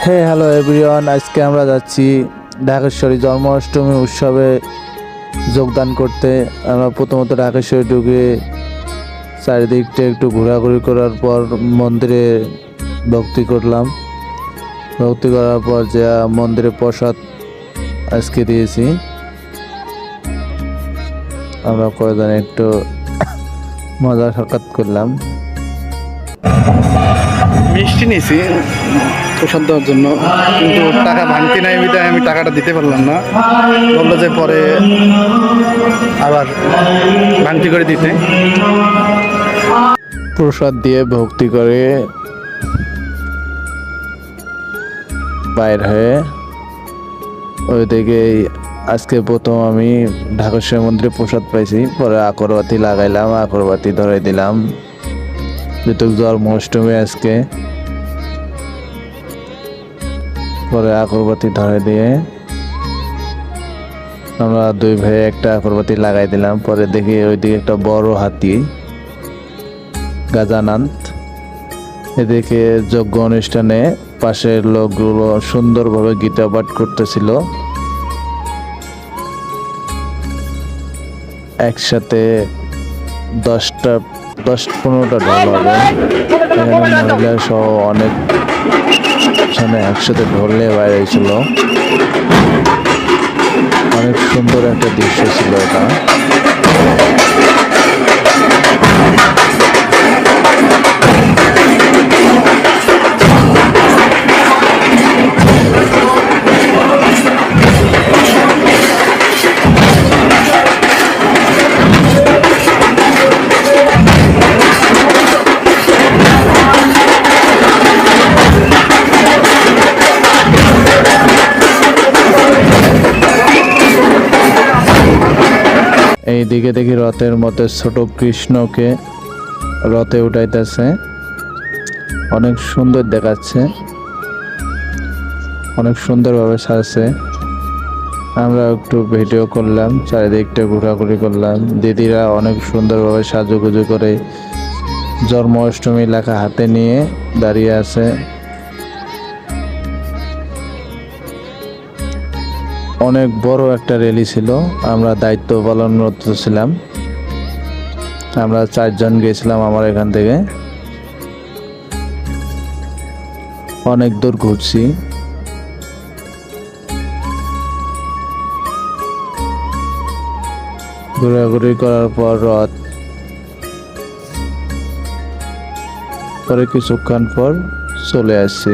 Hello everyone, আজকে আমরা যাচ্ছি ঢাকেশ্বরী জন্মাষ্টমী উৎসবে যোগদান করতে। আমরা প্রথমত ঢাকেশ্বরী ঢুকে চারিদিকটা একটু ঘোরাঘুরি করার পর মন্দিরে ভক্তি করলাম। ভক্তি করার পর যা মন্দিরে প্রসাদ আজকে দিয়েছি, আমরা কয়েকজন একটু মজা সাক্ষাৎ করলাম। মিষ্টি নিয়েছি প্রসাদ দেওয়ার জন্য, কিন্তু টাকা ভাঙতি নাই বিধায় আমি টাকাটা দিতে পারলাম না। বললো যে পরে আবার ভাঙতি করে দিতে। প্রসাদ দিয়ে ভক্তি করে বাইর হয়ে ওইদিকে আজকে প্রথম আমি ঢাকেশ্বরী মন্দিরে প্রসাদ পাইছি। পরে আকরবাতি লাগাইলাম, আকরবাতি ধরে দিলাম, যেহেতু জন্মাষ্টমী আজকে। পরে আকরবাতি ধরে দিয়ে আমরা দুই ভাই একটা আকরবাতি লাগাই দিলাম। পরে দেখি ওইদিকে একটা বড় হাতি গাজানান্ত। এদিকে যজ্ঞ অনুষ্ঠানে পাশের লোকগুলো সুন্দরভাবে গীতা পাঠ করতেছিল। একসাথে 10-15টা ঢোল হবে। এখানে মহিলা সহ অনেক একসাথে ঢোল নিয়ে বাইরে ছিল। অনেক সুন্দর একটা দৃশ্য ছিল এটা। এইদিকে দেখি রথের মধ্যে ছোট কৃষ্ণকে রথে উঠাইতেছে, অনেক সুন্দর দেখাচ্ছে, অনেক সুন্দরভাবে সাজছে। আমরা একটু ভিডিও করলাম, চারিদিকটা ঘোরাঘুরি করলাম। দিদিরা অনেক সুন্দরভাবে সাজুগুজু করে জন্মাষ্টমী লেখা হাতে নিয়ে দাঁড়িয়ে আছে। অনেক বড় একটা র্যালি ছিল, আমরা দায়িত্ব পালনরত ছিলাম। আমরা 4 জন গেছিলাম আমার এখান থেকে। অনেক দূর ঘুরছি। ঘোরাঘুরি করার পর রথ পরে কিছুক্ষণ পর চলে আসছি।